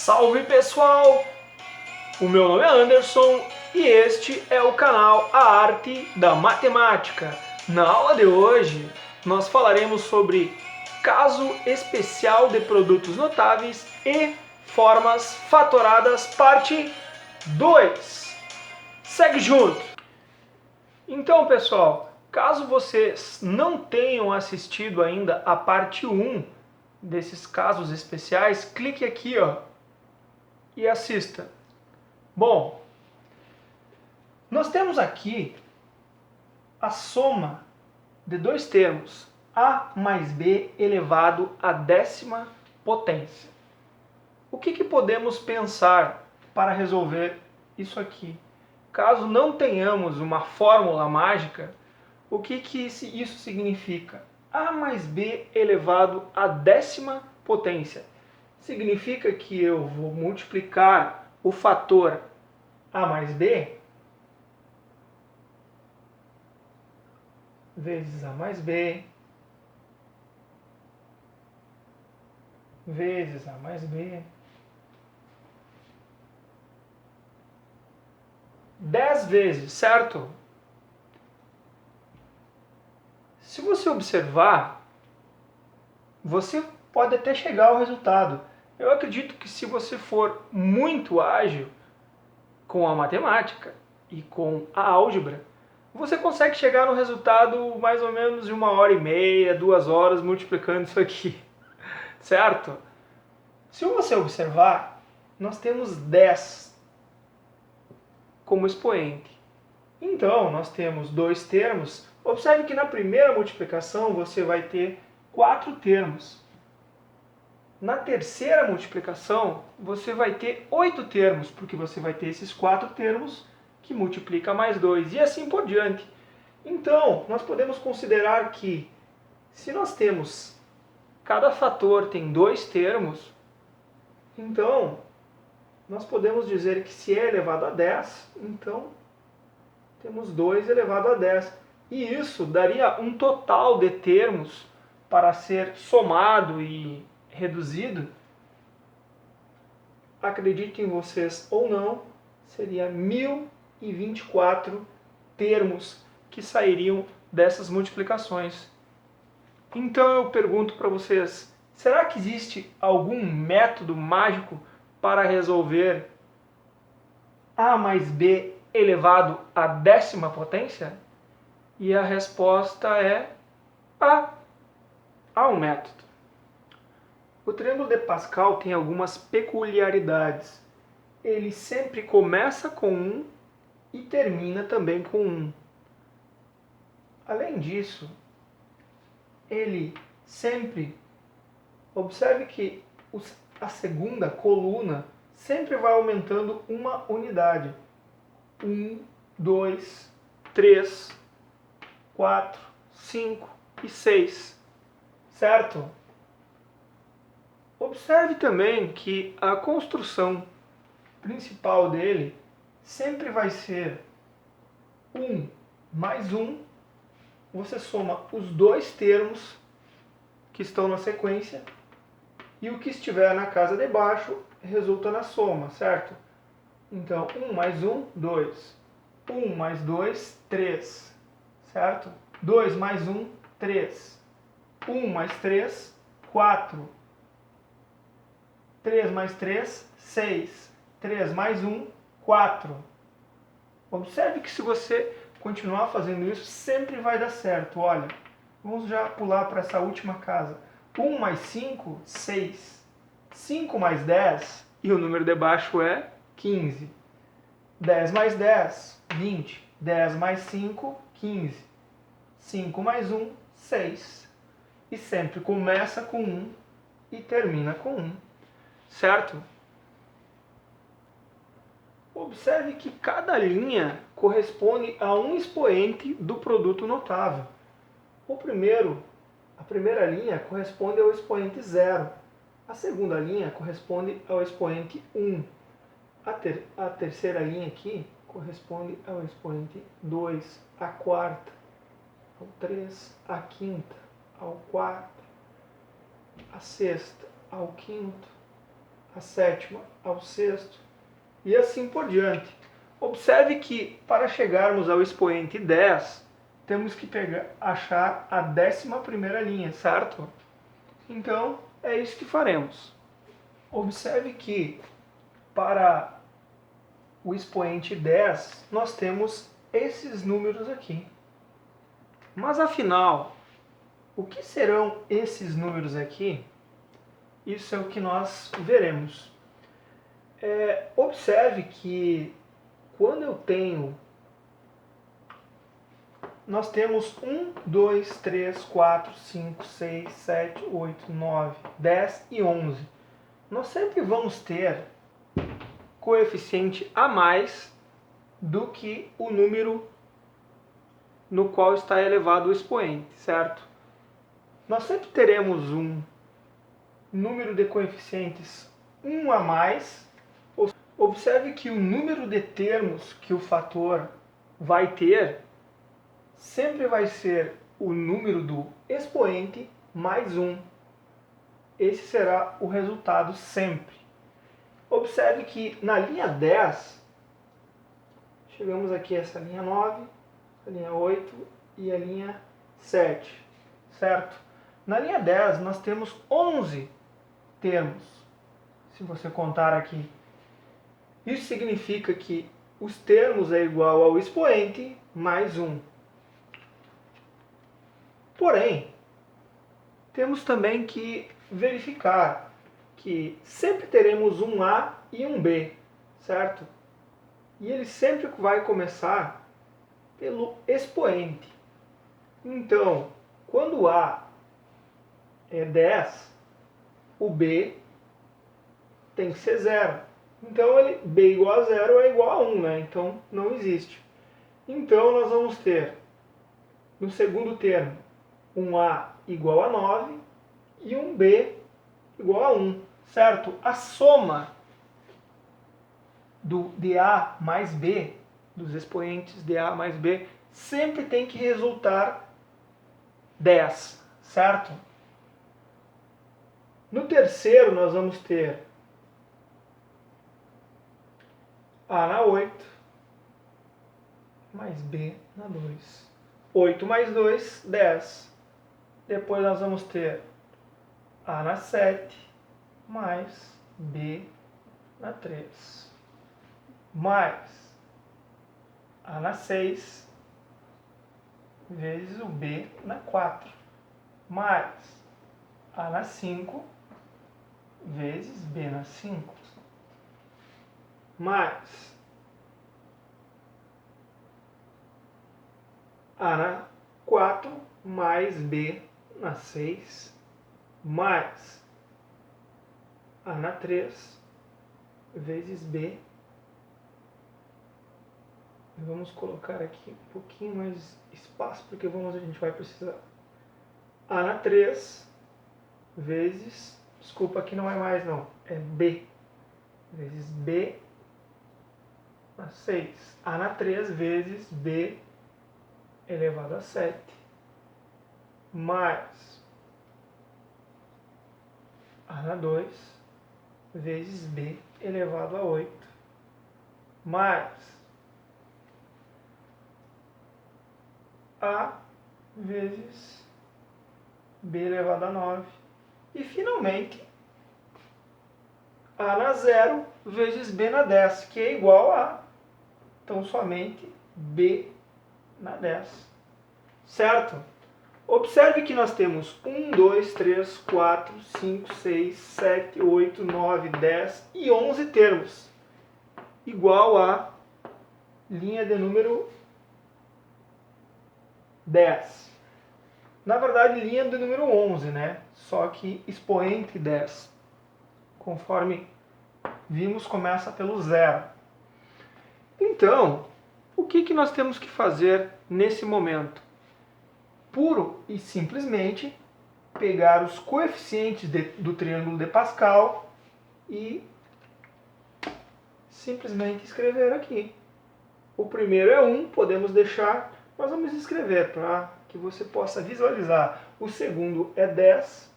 Salve pessoal! O meu nome é Anderson e este é o canal A Arte da Matemática. Na aula de hoje nós falaremos sobre caso especial de produtos notáveis e formas fatoradas, parte 2. Segue junto! Então pessoal, caso vocês não tenham assistido ainda a parte 1 desses casos especiais, clique aqui e assista. Bom, nós temos aqui a soma de dois termos, a mais b elevado à 10ª potência. O que podemos pensar para resolver isso aqui? Caso não tenhamos uma fórmula mágica, o que isso significa? A mais b elevado à 10ª potência. Significa que eu vou multiplicar o fator a mais b vezes a mais b vezes a mais b 10 vezes, certo? Se você observar, você pode até chegar ao resultado. Eu acredito que se você for muito ágil com a matemática e com a álgebra, você consegue chegar no resultado mais ou menos em 1h30, 2 horas multiplicando isso aqui, certo? Se você observar, nós temos 10 como expoente. Então, nós temos dois termos. Observe que na primeira multiplicação você vai ter 4 termos. Na terceira multiplicação, você vai ter 8 termos, porque você vai ter esses 4 termos que multiplica mais 2, e assim por diante. Então, nós podemos considerar que, se nós temos, cada fator tem 2 termos, então, nós podemos dizer que se é elevado a 10, então, temos 2 elevado a 10. E isso daria um total de termos para ser somado e reduzido. Acreditem vocês ou não, seria 1024 termos que sairiam dessas multiplicações. Então eu pergunto para vocês, será que existe algum método mágico para resolver a mais b elevado à 10ª potência? E a resposta é há um método. O triângulo de Pascal tem algumas peculiaridades. Ele sempre começa com 1 e termina também com 1. Além disso, ele sempre, observe que a segunda coluna sempre vai aumentando uma unidade. 1, 2, 3, 4, 5 e 6, certo? Observe também que a construção principal dele sempre vai ser 1 mais 1, você soma os dois termos que estão na sequência e o que estiver na casa de baixo resulta na soma, certo? Então, 1 mais 1, 2. 1 mais 2, 3. Certo? 2 mais 1, 3. 1 mais 3, 4. 3 mais 3, 6. 3 mais 1, 4. Observe que se você continuar fazendo isso, sempre vai dar certo. Olha, vamos já pular para essa última casa. 1 mais 5, 6. 5 mais 10, e o número de baixo é 15. 10 mais 10, 20. 10 mais 5, 15. 5 mais 1, 6. E sempre começa com 1 e termina com 1. Certo? Observe que cada linha corresponde a um expoente do produto notável. A primeira linha corresponde ao expoente 0. A segunda linha corresponde ao expoente 1. A terceira linha aqui corresponde ao expoente 2. A quarta ao 3. A quinta ao 4. A sexta ao quinto. a sétima ao sexto, e assim por diante. Observe que para chegarmos ao expoente 10, temos que achar a 11ª linha, certo? Então, é isso que faremos. Observe que para o expoente 10, nós temos esses números aqui. Mas afinal, o que serão esses números aqui? Isso é o que nós veremos. Observe que quando eu tenho, nós temos 1, 2, 3, 4, 5, 6, 7, 8, 9, 10 e 11. Nós sempre vamos ter coeficiente a mais do que o número no qual está elevado o expoente, certo? Nós sempre teremos um número de coeficientes 1 a mais. Observe que o número de termos que o fator vai ter sempre vai ser o número do expoente mais 1. Esse será o resultado sempre. Observe que na linha 10, chegamos aqui a essa linha 9, a linha 8 e a linha 7, certo? Na linha 10 nós temos 11 termos, se você contar aqui. Isso significa que os termos é igual ao expoente mais 1. Porém, temos também que verificar que sempre teremos um A e um B, certo? E ele sempre vai começar pelo expoente. Então, quando o A é 10, o B tem que ser 0. Então, B igual a 0 é igual a 1, né? Então, não existe. Então, nós vamos ter, no segundo termo, um A igual a 9 e um B igual a 1, certo? A soma de A mais B, dos expoentes de A mais B, sempre tem que resultar 10, certo? No terceiro, nós vamos ter A na 8, mais B na 2. 8 mais 2, 10. Depois nós vamos ter A na 7, mais B na 3. Mais A na 6, vezes o B na 4. Mais A na 5, vezes B na 5. Mais A na 4, mais B na 6, mais A na 3, vezes B. Vamos colocar aqui um pouquinho mais espaço, porque a gente vai precisar. A na 3, vezes, desculpa, aqui não é mais não, é B, vezes B na 6. A na 3, vezes B elevado a 7, mais A na 2, vezes B elevado a 8, mais A vezes B elevado a 9. E, finalmente, A na 0 vezes B na 10, que é igual a, então, somente B na 10. Certo? Observe que nós temos 1, 2, 3, 4, 5, 6, 7, 8, 9, 10 e 11 termos. Igual a linha de número 10. Na verdade, linha de número 11, né? Só que expoente 10. Conforme vimos, começa pelo 0. Então, o que nós temos que fazer nesse momento? Puro e simplesmente pegar os coeficientes do triângulo de Pascal e simplesmente escrever aqui. O primeiro é 1, podemos deixar, nós vamos escrever para que você possa visualizar. O segundo é 10,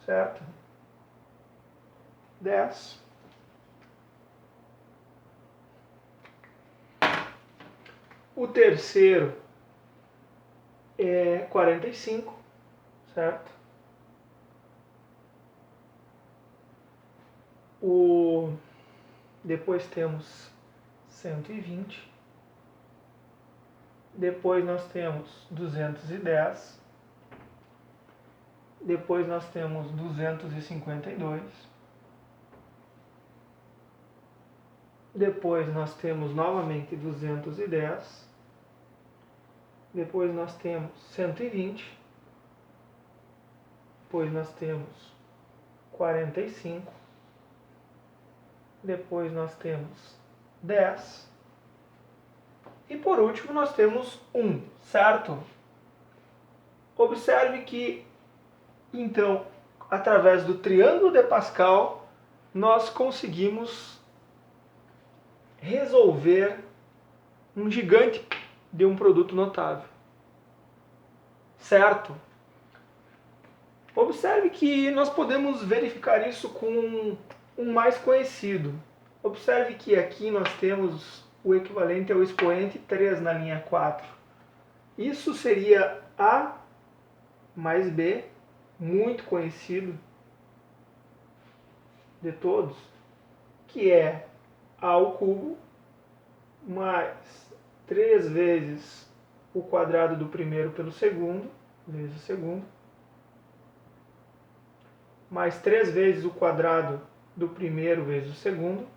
certo? 10. O terceiro é 45, certo? Depois temos 120. Depois nós temos 210. Depois nós temos 252. Depois nós temos novamente 210. Depois nós temos 120. Depois nós temos 45. Depois nós temos 10. E por último nós temos 1, certo? Observe que, então, através do triângulo de Pascal, nós conseguimos resolver um gigante de um produto notável. Certo? Observe que nós podemos verificar isso com um mais conhecido. Observe que aqui nós temos o equivalente ao expoente 3 na linha 4. Isso seria A mais B, muito conhecido de todos, que é A ao cubo mais 3 vezes o quadrado do primeiro pelo segundo, vezes o segundo, mais 3 vezes o quadrado do primeiro vezes o segundo,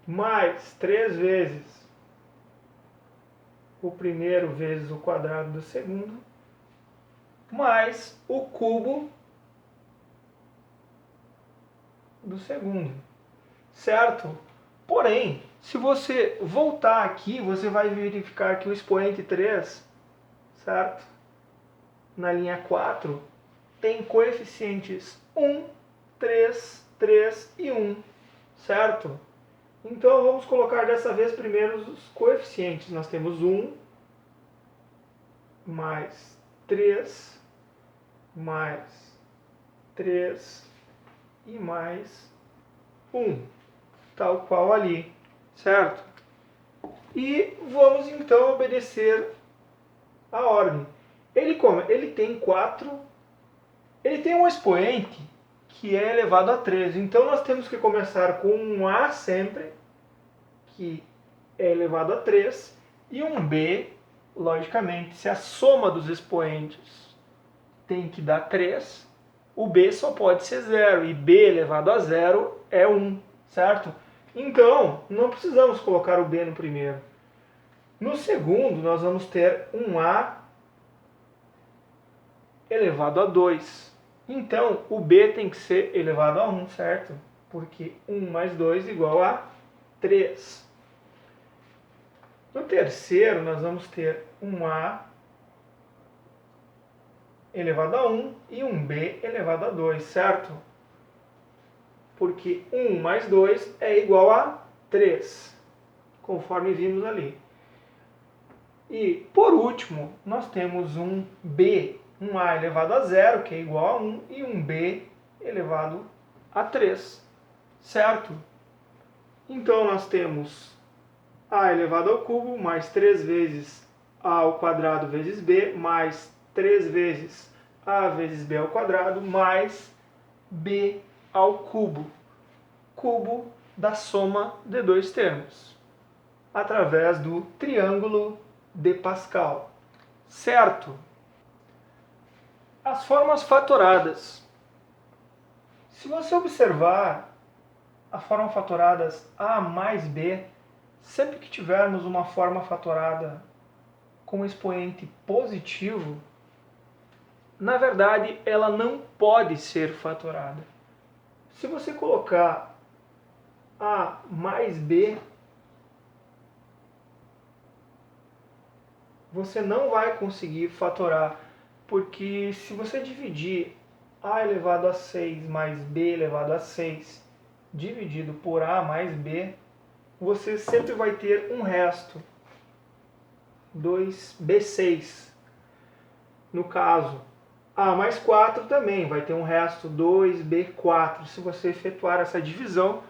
mais 3 vezes o primeiro vezes o quadrado do segundo, mais o cubo do segundo, certo? Porém, se você voltar aqui, você vai verificar que o expoente 3, certo? Na linha 4, tem coeficientes 1, 3, 3 e 1, certo? Então vamos colocar dessa vez primeiro os coeficientes. Nós temos 1, mais 3, mais 3 e mais 1, tal qual ali, certo? E vamos então obedecer a ordem. Ele tem um expoente que é elevado a 3. Então nós temos que começar com um A sempre, que é elevado a 3, e um B, logicamente, se a soma dos expoentes tem que dar 3, o B só pode ser 0, e B elevado a 0 é 1, certo? Então, não precisamos colocar o B no primeiro. No segundo, nós vamos ter um A elevado a 2. Então, o B tem que ser elevado a 1, certo? Porque 1 mais 2 igual a 3. No terceiro, nós vamos ter um A elevado a 1 e um B elevado a 2, certo? Porque 1 mais 2 é igual a 3, conforme vimos ali. E, por último, nós temos um B, um A elevado a 0, que é igual a 1, e um B elevado a 3, certo? Então, nós temos A elevado ao cubo mais 3 vezes A ao quadrado vezes B, mais 3 vezes A vezes B ao quadrado, mais B ao cubo. Cubo da soma de dois termos, através do triângulo de Pascal, certo? As formas fatoradas. Se você observar a forma fatoradas A mais B, sempre que tivermos uma forma fatorada com expoente positivo, na verdade ela não pode ser fatorada. Se você colocar A mais B, você não vai conseguir fatorar, porque se você dividir A elevado a 6 mais B elevado a 6 dividido por A mais B, você sempre vai ter um resto, 2B6. No caso, A mais 4 também vai ter um resto 2B4. Se você efetuar essa divisão,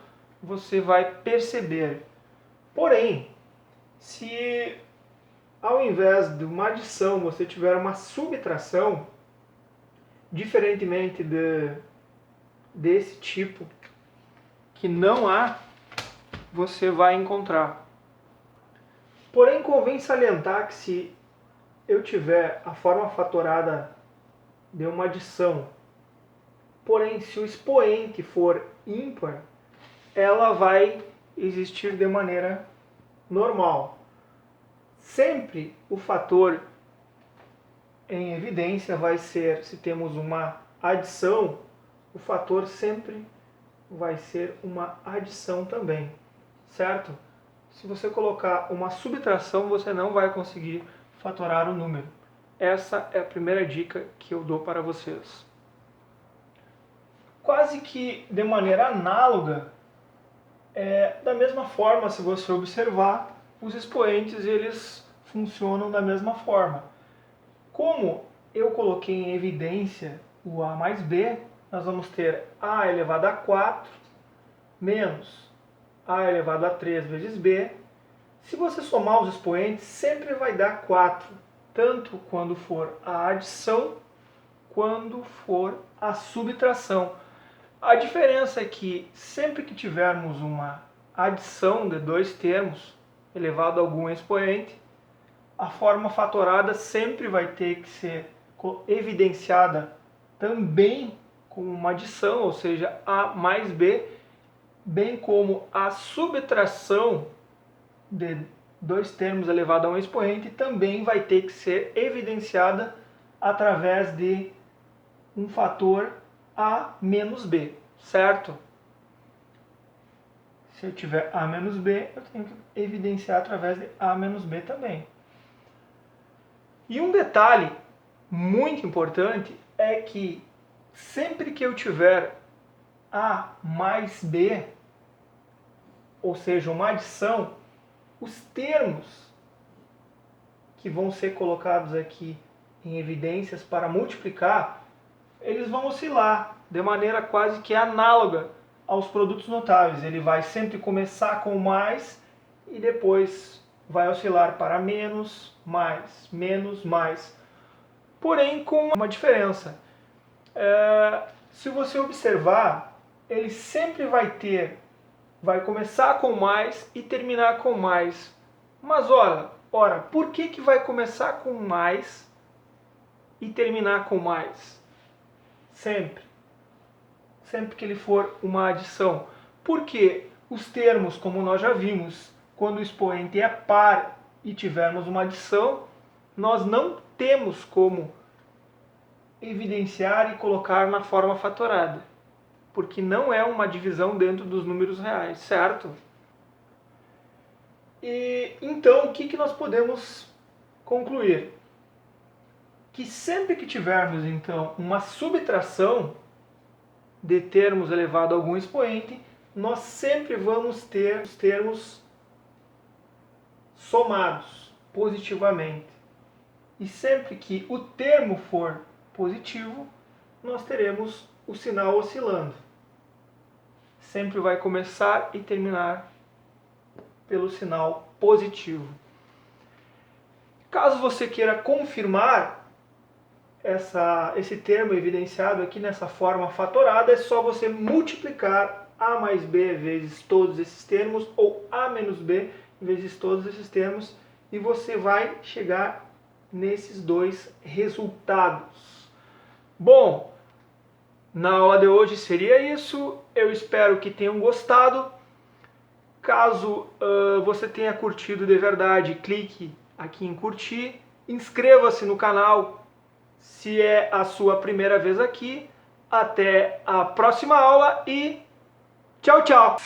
você vai perceber. Porém, se ao invés de uma adição você tiver uma subtração, diferentemente desse tipo, que não há, você vai encontrar. Porém, convém salientar que se eu tiver a forma fatorada de uma adição, porém se o expoente for ímpar, ela vai existir de maneira normal. Sempre o fator em evidência vai ser, se temos uma adição, o fator sempre vai ser uma adição também, certo? Se você colocar uma subtração, você não vai conseguir fatorar o número. Essa é a primeira dica que eu dou para vocês. Quase que de maneira análoga, da mesma forma, se você observar, os expoentes eles funcionam da mesma forma. Como eu coloquei em evidência o a mais b, nós vamos ter a elevado a 4 menos a elevado a 3 vezes b. Se você somar os expoentes, sempre vai dar 4, tanto quando for a adição, quando for a subtração. A diferença é que sempre que tivermos uma adição de dois termos elevado a algum expoente, a forma fatorada sempre vai ter que ser evidenciada também como uma adição, ou seja, a mais b, bem como a subtração de dois termos elevado a um expoente também vai ter que ser evidenciada através de um fator a menos b, certo? Se eu tiver a menos b, eu tenho que evidenciar através de a menos b também. E um detalhe muito importante é que sempre que eu tiver a mais b, ou seja, uma adição, os termos que vão ser colocados aqui em evidências para multiplicar, eles vão oscilar de maneira quase que análoga aos produtos notáveis. Ele vai sempre começar com mais e depois vai oscilar para menos, mais. Porém, com uma diferença. Se você observar, ele sempre vai começar com mais e terminar com mais. Mas ora, por que vai começar com mais e terminar com mais? Sempre que ele for uma adição. Porque os termos, como nós já vimos, quando o expoente é par e tivermos uma adição, nós não temos como evidenciar e colocar na forma fatorada, porque não é uma divisão dentro dos números reais, certo? E então, o que nós podemos concluir? Que sempre que tivermos, então, uma subtração de termos elevado a algum expoente, nós sempre vamos ter os termos somados positivamente. E sempre que o termo for positivo, nós teremos o sinal oscilando. Sempre vai começar e terminar pelo sinal positivo. Caso você queira confirmar esse termo evidenciado aqui nessa forma fatorada, é só você multiplicar a mais b vezes todos esses termos, ou a menos b vezes todos esses termos, e você vai chegar nesses dois resultados. Bom, na aula de hoje seria isso. Eu espero que tenham gostado. Caso você tenha curtido de verdade, clique aqui em curtir. Inscreva-se no canal se é a sua primeira vez aqui. Até a próxima aula e tchau, tchau!